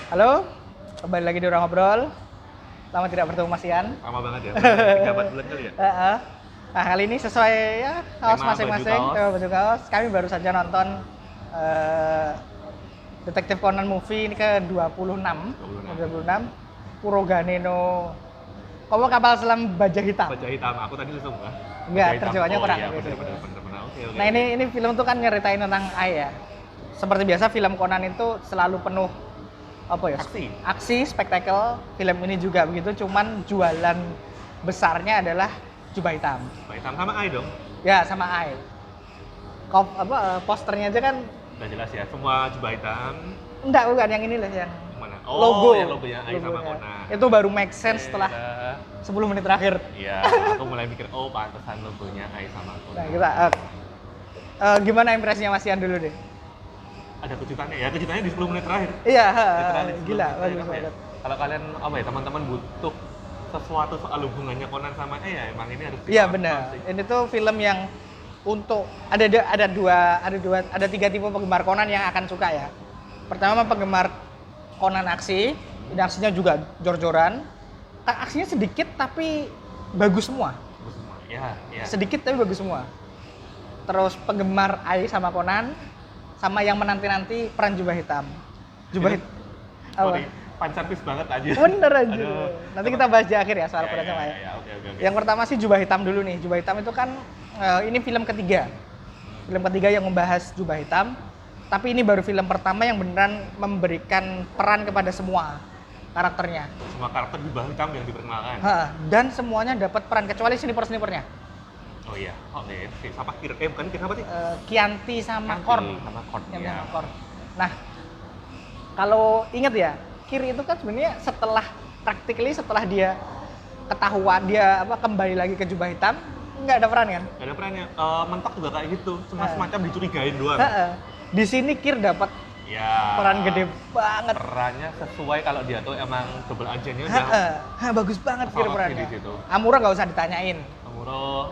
Halo, kembali lagi di Orang Ngobrol. Lama tidak bertemu Mas Ian. Lama banget ya, 3-4 bulan kali ya? Nah, kali ini sesuai ya kaos Tema masing-masing, baju kaos. tema baju kaos. Kami baru saja nonton Detektif Conan movie ini ke-26. 26. Kurogane no Komo Kapal Selam Baja Hitam. Baja hitam, aku tadi langsung enggak? Enggak, terjemahannya kurang iya, gitu. bener. Oke. Nah, ini film tuh kan nyeritain tentang Ai ya. Seperti biasa film Conan itu selalu penuh apa ya? Aksi, spektakel. Film ini juga begitu, cuman jualan besarnya adalah jubah hitam. Jubah hitam sama Ai dong? Ya, sama Ai. Posternya aja kan Udah jelas ya, semua jubah hitam. enggak, bukan yang ini lah yang Mana? logo. Yang logonya Ai sama Logonya. Conan. Itu baru make sense setelah 10 menit terakhir. Iya, aku mulai mikir, oh pantesan logonya Ai sama Nah, Conan. kita gimana impresinya Mas Ian dulu deh? Ada kejutannya ya, kejutannya di 10 menit terakhir. Iya, Literally 10 gila, menit bagus terakhir, banget. Kalau kalian teman-teman butuh sesuatu soal hubungannya Conan sama Ai ya, emang ini harus Iya ditonton benar. sih. Ini tuh film yang untuk ada tiga tipe penggemar Conan yang akan suka ya. Pertama penggemar Conan aksi, ini aksinya juga jor-joran. Aksinya sedikit tapi bagus semua. Bagus semua. Ya. Sedikit tapi bagus semua. Terus penggemar Ai sama Conan, sama yang menanti-nanti peran Jubah Hitam. Jubah Hitam. Sorry, fanservice banget aja. Bener aja. Aduh. Nanti kita bahas di akhir ya soal peran sama ya. Oke. Yang pertama sih Jubah Hitam dulu nih. Jubah Hitam itu kan ini film ketiga. Film ketiga yang membahas Jubah Hitam. Tapi ini baru film pertama yang beneran memberikan peran kepada semua karakternya. Semua karakter jubah hitam yang diperkenalkan. Dan semuanya dapat peran kecuali sniper-snipernya. Oh iya. Oke. Siapa Kir? Bukan Kir, apa sih? Kianti sama Kianti Korn. sama Korn, Kianti iya. sama Korn. Nah, kalau ingat ya, Kir itu kan sebenarnya setelah dia ketahuan dia kembali lagi ke Jubah Hitam, nggak ada peran kan? Gak ada perannya. Mentok juga kayak gitu. Semacam dicurigain doang. Di sini Kir dapat Ya. peran gede banget. Perannya sesuai kalau dia tuh emang double agentnya udah. Bagus banget Kir Sorot sih perannya. di situ. Amuro nggak usah ditanyain. Amuro.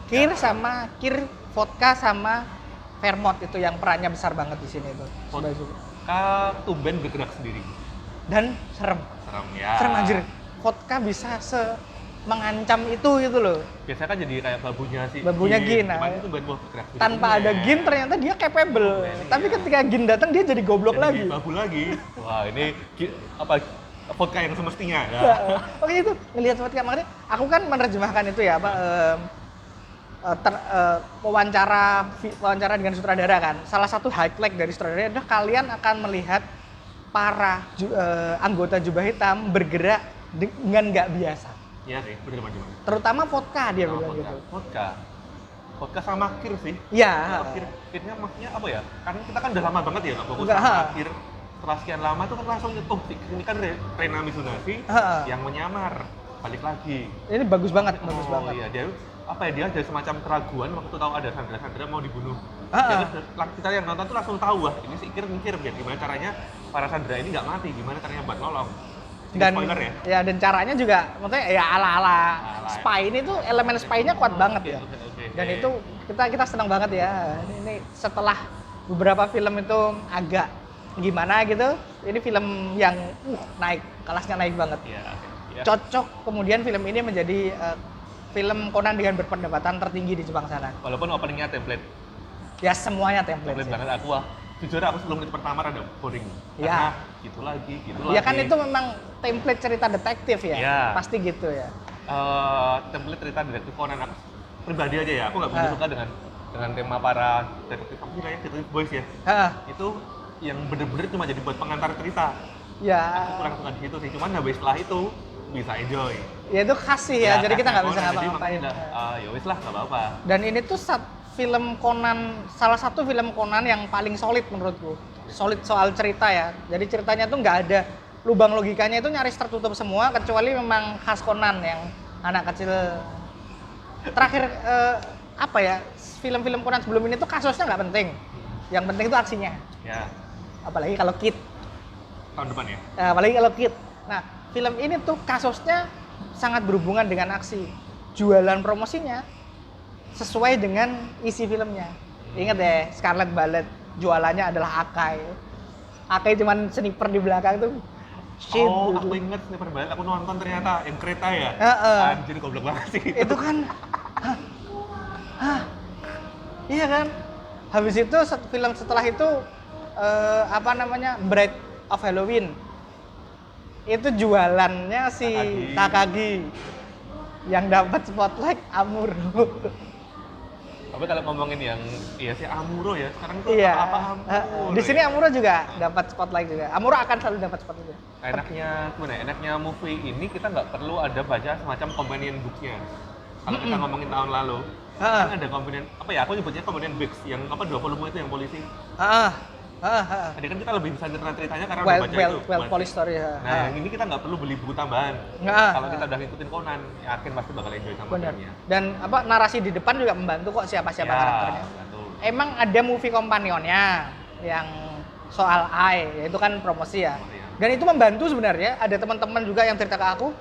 Kir sama Kir Vodka sama Vermont itu yang perannya besar banget di sini itu. Vodka tumben bergerak sendiri. Dan serem. Serem ya. Serem anjir. Vodka bisa mengancam itu gitu loh. Biasanya kan jadi kayak babunya sih. Babunya Gin. Cuman itu bergerak sendiri. Tanpa ada Gin ternyata dia capable. Tapi ketika Gin datang dia jadi goblok jadi lagi. babu lagi. Wah, ini vodka yang semestinya. Ya. Oke itu ngelihat vodka makanya aku kan menerjemahkan itu ya wawancara dengan sutradara kan. Salah satu highlight dari sutradara adalah kalian akan melihat para anggota Jubah Hitam bergerak dengan nggak biasa. Iya sih, bener banget. Terutama vodka dia bilang gitu. Vodka sama Kir sih. Iya. Kirnya maksudnya apa ya? Karena kita kan udah lama banget ya nggak fokus Enggak, sama Kir. Setelah sekian lama tuh kan langsung ini kan Rena Mizunagi yang menyamar balik lagi. Ini bagus banget, bagus banget. Iya, dia ada semacam keraguan waktu tahu ada Sandra mau dibunuh. Kita yang nonton tuh langsung tahu, wah ini si Kir mikir biar gimana caranya para Sandra ini nggak mati, gimana caranya buat nolong. Dan spoiler ya. Dan caranya juga maksudnya ya ala-ala spy ini tuh elemen spy-nya kuat banget ya. Dan itu kita senang banget ya. Ini setelah beberapa film itu agak gimana gitu, ini film yang naik, kelasnya naik banget. Iya. Cocok kemudian film ini menjadi film Conan dengan berpendapatan tertinggi di Jepang sana. Walaupun openingnya template. Ya semuanya template Banget jujur aku sebelum menit pertama rada boring. Ya. Karena gitu lagi. Ya kan itu memang template cerita detektif ya. Ya. Pasti gitu ya. Template cerita detektif Conan aku pribadi aja ya, aku nggak begitu suka dengan tema para detektif apa sih kayak detektif boys ya. Itu yang bener-bener cuma jadi buat pengantar cerita. Ya. Aku kurang suka di situ sih, cuman habis setelah itu bisa enjoy. Ya itu khas sih ya, jadi kita nggak bisa ngapa-ngapain. Ya wis lah, nggak apa-apa. Dan ini tuh film Conan, salah satu film Conan yang paling solid menurutku. Solid soal cerita ya. Jadi ceritanya tuh nggak ada lubang logikanya, itu nyaris tertutup semua kecuali memang khas Conan yang anak kecil. Terakhir film-film Conan sebelum ini tuh kasusnya nggak penting. Yang penting itu aksinya. Ya. Apalagi kalau Kid. Tahun depan ya. Apalagi kalau Kid. Nah, film ini tuh kasusnya sangat berhubungan dengan aksi. Jualan promosinya sesuai dengan isi filmnya. Ingat deh, Scarlet Ballet jualannya adalah Akai. Akai cuman sniper di belakang tuh shit. Oh, gitu. aku inget Sniper Ballet, aku nonton ternyata yang kereta ya. Anjir, goblok banget sih. Itu kan, hah, iya kan. Habis itu film setelah itu apa namanya, Bride of Halloween. Itu jualannya si Takagi yang dapat spotlight Amuro. Tapi kalau ngomongin yang iya sih Amuro ya, sekarang tuh Iya. apa Amuro. Di sini ya? Amuro juga dapat spotlight juga. Amuro akan selalu dapat spotlight juga. Enaknya gimana ya? Enaknya movie ini kita nggak perlu ada baca semacam companion book-nya. Kalau kita ngomongin tahun lalu, kan ada companion apa ya? Aku nyebutnya companion books yang apa 2 volume itu yang polisi. Tadi kan kita lebih bisa ceritanya karena udah baca itu. Well polished story. Nah, yang ini kita nggak perlu beli buku tambahan. Kalau kita udah ngikutin Conan, yakin pasti bakal enjoy sama Bener. filmnya. Dan apa narasi di depan juga membantu kok siapa-siapa karakternya. Betul. Emang ada movie kompanionnya yang soal Ai, yaitu kan promosi ya. Dan itu membantu sebenarnya. Ada teman-teman juga yang cerita ke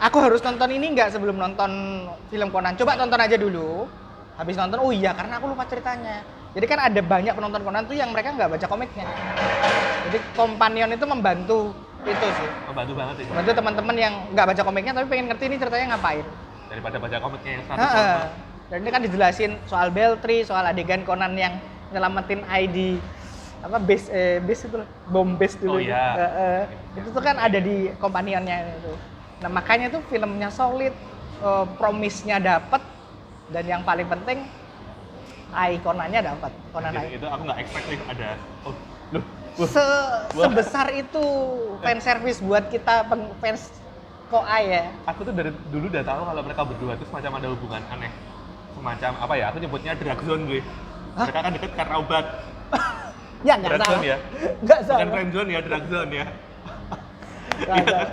aku harus nonton ini nggak sebelum nonton film Conan. Coba tonton aja dulu. Habis nonton, oh iya karena aku lupa ceritanya. Jadi kan ada banyak penonton Conan tuh yang mereka nggak baca komiknya. Jadi kompanion itu membantu itu sih. Membantu banget sih. Membantu teman-teman yang nggak baca komiknya tapi pengen ngerti ini ceritanya ngapain. Daripada baca komiknya yang satu Dan ini kan dijelasin soal Beltry, soal adegan Conan yang nyelamatin ID apa base itu loh, bom base dulu. Oh iya. Itu tuh kan ada di kompanionnya itu. Nah makanya tuh filmnya solid, promise-nya dapet, dan yang paling penting Conannya dapat. Conan Ai. Itu aku nggak expect nih ada. Oh, loh. Sebesar itu fan service buat kita fans Koai ya. Aku tuh dari dulu udah tahu kalau mereka berdua itu semacam ada hubungan aneh. Semacam apa ya? Aku nyebutnya drug zone gue. Mereka kan deket karena obat. Ya nggak Drug salah. zone ya. Nggak Bukan salah. friend zone ya, drug zone ya.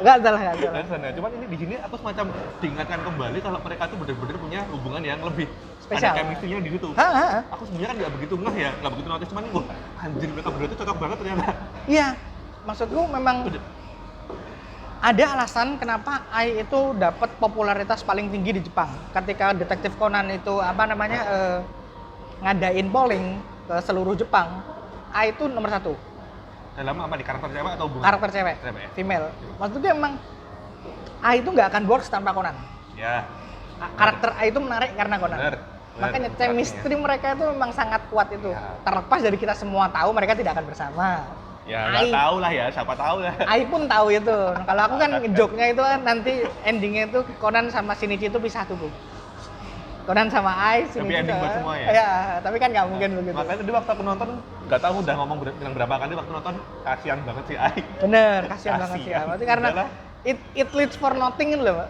Nggak salah. Drug zone ya. Cuman ini di sini aku semacam diingatkan kembali kalau mereka tuh benar-benar punya hubungan yang lebih Spesial. ada chemistry-nya di situ. Aku sebenarnya kan nggak begitu ngeh ya, nggak begitu notice, cuman wah anjir mereka berdua tuh cocok banget ternyata. Iya, maksudku memang ada alasan kenapa Ai itu dapat popularitas paling tinggi di Jepang. Ketika Detektif Conan itu apa namanya ngadain polling ke seluruh Jepang, Ai itu nomor 1. Dalam apa di karakter cewek atau hubungan? Karakter cewek, Cewek ya? female. Maksudnya emang Ai itu nggak akan works tanpa Conan. Ya. Karakter Ai itu menarik karena Conan. Bener. Makanya chemistry mereka itu memang sangat kuat itu. Ya. Terlepas dari kita semua tahu mereka tidak akan bersama. Ya nggak tahu lah ya, siapa tahu lah. Ai pun tahu itu. Nah, kalau aku kan joke-nya itu kan nanti endingnya itu Conan sama Shinichi itu pisah tuh, Bu. Conan sama Ai, Shinichi. Tapi ending buat semua ya? Iya, tapi kan nggak mungkin begitu. Makanya tadi waktu aku nonton, nggak tahu udah ngomong bilang berapa kali waktu nonton, kasihan banget sih Ai. Bener, kasihan banget sih. Kasihan. Berarti karena Udahlah. it leads for nothing gitu loh.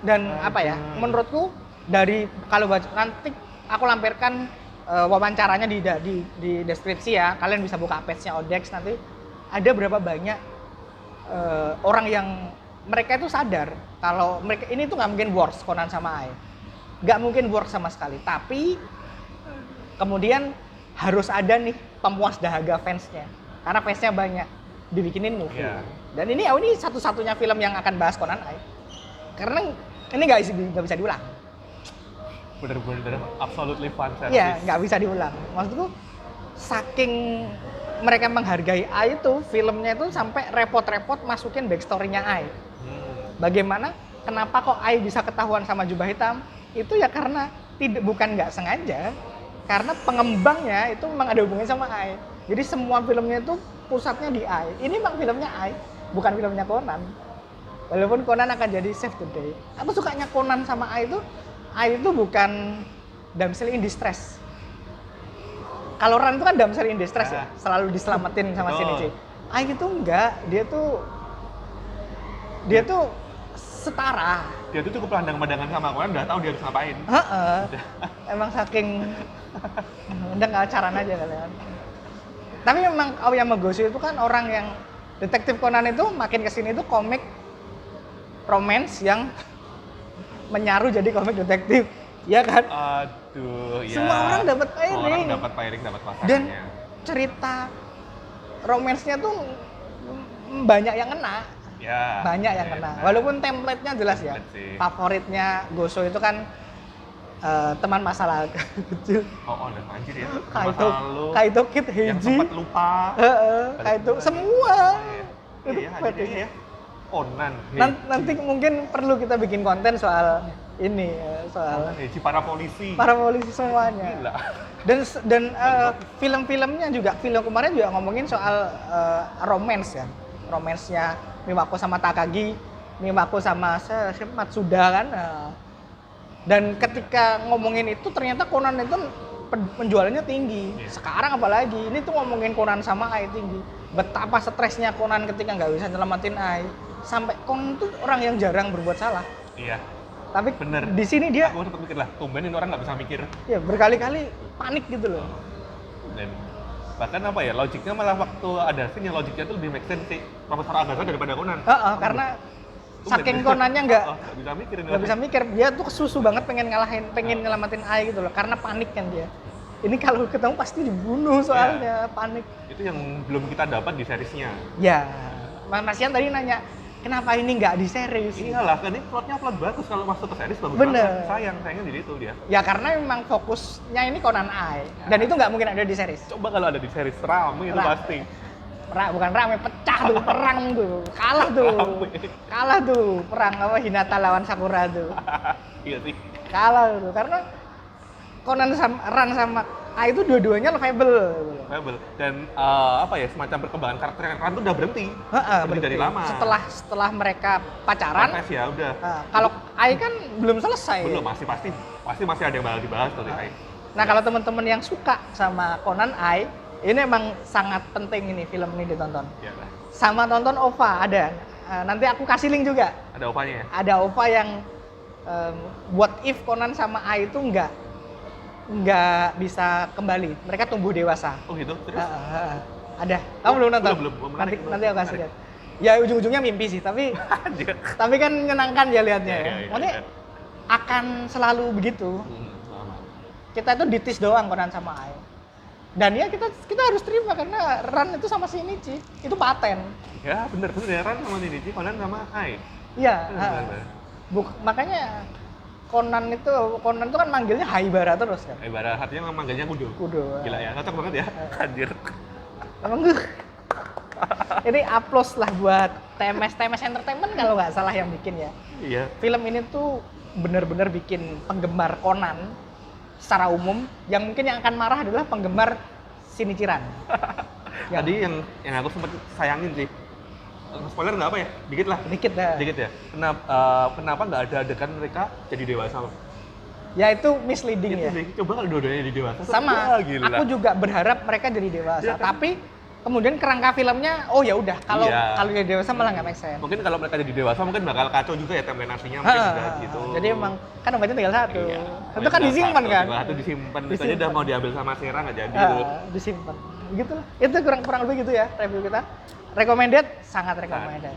Dan apa ya? Menurutku dari kalau baca nanti aku lampirkan wawancaranya di deskripsi ya. Kalian bisa buka page-nya Odex nanti. Ada berapa banyak orang yang mereka itu sadar kalau mereka ini tuh nggak mungkin works Conan sama Ai. Nggak mungkin works sama sekali. Tapi kemudian harus ada nih pemuas dahaga fansnya. Karena fansnya banyak. Dibikinin movie. Iya. Dan ini satu-satunya film yang akan bahas Conan Ai. Karena ini nggak bisa diulang. Bener-bener absolutely fun service. Iya, nggak bisa diulang. Maksudku, saking mereka menghargai Ai itu, filmnya itu sampai repot-repot masukin backstory-nya Ai. Bagaimana, kenapa kok Ai bisa ketahuan sama jubah hitam? Itu ya karena bukan nggak sengaja, karena pengembangnya itu memang ada hubungannya sama Ai. Jadi semua filmnya itu pusatnya di Ai. Ini memang filmnya Ai, bukan filmnya Conan. Walaupun Conan akan jadi save the day. Aku sukanya Conan sama Ai itu bukan damsel in distress. Kalau Ran itu kan damsel in distress ya, selalu diselamatin sama Shinichi. Ai itu enggak, dia tuh setara. Dia tuh cukup pandang-pandangan sama Conan, udah tahu dia harus ngapain. Emang saking udah nggak acaran aja kalian. Tapi memang Aoyama Gosho itu kan orang yang Detektif Conan itu makin kesini itu komik romance yang menyaru jadi komik detektif, ya kan? Aduh, ya. Semua orang dapat pairing. Semua orang dapat pairing, dapat pasangannya. Dan cerita romance-nya tuh banyak yang kena. Ya. Banyak yang kena. Walaupun template-nya jelas ya. Favoritnya Gosho itu kan teman masa lalu kecil. Oh, udah anjir ya. Kaito Kid Heiji. Yang sempat lupa. Kaito semua. Iya, adiknya ya. Conan. Nanti mungkin perlu kita bikin konten soal ini, soal Si para polisi. para polisi semuanya. Gila. Dan film-filmnya juga, film kemarin juga ngomongin soal romance ya, romance-nya Mimako sama Takagi, Mimako sama Matsuda kan. Dan ketika ngomongin itu ternyata Conan itu penjualannya tinggi. Sekarang apalagi, ini tuh ngomongin Conan sama Ai tinggi. Betapa stresnya Conan ketika nggak bisa nyelamatin Ai. Sampai Conan tuh orang yang jarang berbuat salah. Iya. Tapi Bener. di sini dia Aku sempat mikir lah, tumben ini orang nggak bisa mikir. ya berkali-kali panik gitu loh. Dan bahkan apa ya, logiknya malah waktu ada scene yang logiknya tuh lebih make sense sih Profesor Agatha daripada Conan. Karena saking Conannya nggak bisa mikir ini. nggak bisa mikir, dia tuh kesusu banget pengen nyelamatin Ai gitu loh, karena panik kan dia. Ini kalau ketemu pasti dibunuh soalnya panik. Itu yang belum kita dapat di seriesnya. Ya, Mas Ian tadi nanya, kenapa ini nggak di series? Iyalah, kan ini plotnya plot bagus, kalau masuk ke series bagus Bener. banget. Sayangnya di situ dia. Ya karena memang fokusnya ini Conan Ai, dan itu nggak mungkin ada di series. Coba kalau ada di series rame itu Rame. pasti. Bukan rame, pecah tuh, perang tuh, kalah tuh, Rame. kalah tuh, perang apa Hinata lawan Sakura tuh, Iya sih. kalah tuh, karena Conan sama Ran sama Ai itu dua-duanya lovable. Rebel. Dan apa ya, semacam perkembangan karakter yang Ran tuh udah berhenti. Berhenti dari lama. Setelah mereka pacaran, Kontes ya udah. kalau Ai kan belum selesai. Belum, pasti masih ada yang bakal dibahas tuh Ai. Nah kalau teman-teman yang suka sama Conan Ai, ini emang sangat penting ini film ini ditonton. Ya lah. Sama tonton OVA ada. Nanti aku kasih link juga. Ada opanya ya? Ada OVA yang what if Conan sama Ai itu nggak bisa kembali. Mereka tumbuh dewasa. Oh gitu? Terus? Ada. Kamu belum nonton? Belum. Menarik, Nanti aku kasih lihat. Ya ujung-ujungnya mimpi sih, tapi Anjir. tapi kan menyenangkan ya lihatnya ya. Iya. Maksudnya akan selalu begitu. Sama. Kita itu ditis doang Conan sama Ai. Dan ya kita harus terima karena Ran itu sama Shinichi itu paten. Ya bener ya, Ran sama Shinichi, Conan sama Ai. Iya. Bener. Makanya Conan itu kan manggilnya Haibara terus kan. Ibarat hatinya manggilnya kudo. Gila ya, cocok banget ya. Anjir. Emang ini applause lah buat TMS Entertainment kalau nggak salah yang bikin ya. Iya. Film ini tuh benar-benar bikin penggemar Conan secara umum, yang mungkin yang akan marah adalah penggemar Shinichi Ran. Tadi yang aku sempat sayangin sih, spoiler nggak apa ya? Dikit lah. Dikit dah. Dikit ya. Kenapa nggak ada adegan mereka jadi dewasa? Ya itu misleading Itu ya. sih. Coba kalau dua-duanya jadi dewasa. Sama. Wah, gila. Aku juga berharap mereka jadi dewasa. Iya kan? Tapi kemudian kerangka filmnya, oh ya udah kalau Iya. kalau jadi dewasa malah nggak make sense. Mungkin kalau mereka jadi dewasa mungkin bakal kacau juga ya timeline aslinya mungkin juga gitu. Jadi emang kan obatnya tinggal satu. Iya. Itu kan disimpan kan? Satu disimpan. Itu aja Disimpan. udah mau diambil sama Sera nggak jadi gitu. Disimpan. Begitulah. Itu kurang lebih gitu ya review kita. Recommended, sangat recommended.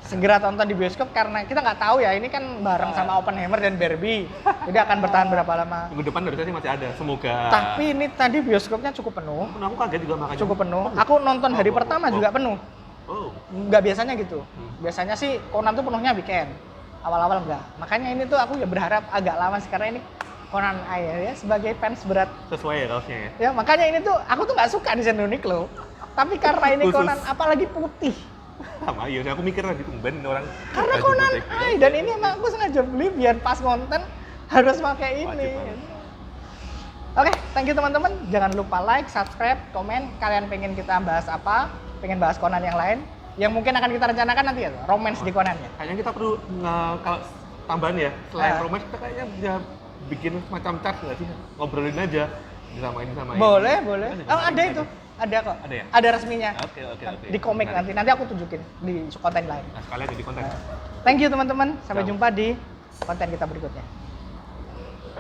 Segera tonton di bioskop karena kita nggak tahu ya, ini kan bareng sama Oppenheimer dan Barbie. Jadi akan bertahan berapa lama. Minggu depan harusnya sih masih ada, semoga. Tapi ini tadi bioskopnya cukup penuh. Aku kaget juga makanya. Cukup penuh. Aku nonton hari pertama juga penuh. Oh. Nggak biasanya gitu. Biasanya sih Conan tuh penuhnya weekend. Awal-awal enggak. Makanya ini tuh aku ya berharap agak lama sih karena ini Conan Ai ya sebagai fans berat. Sesuai ya kaosnya ya. Ya makanya ini tuh aku tuh nggak suka desain Uniqlo. Tapi karena ini Khusus. Conan apalagi putih. Sama iya, aku mikir lagi tumben orang. Karena baju Conan putih. Ai dan ini emang aku sengaja beli biar pas konten harus pakai ini. Wajib banget. Oke, thank you teman-teman. Jangan lupa like, subscribe, komen. Kalian pengen kita bahas apa? Pengen bahas Conan yang lain? Yang mungkin akan kita rencanakan nanti ya, romance di Conan-nya. Kayaknya kita perlu kalau tambahan ya, selain romance kita kayaknya bisa bikin semacam chat nggak sih? Ngobrolin aja sama ini. Boleh. Kan juga Oh, ada menarik itu. aja. Ada kok. Ada ya? Ada resminya. Oke. Di komik Menarik. nanti aku tunjukin di konten lain. Nah, sekalian jadi konten. Thank you teman-teman. Sampai Ciao. jumpa di konten kita berikutnya.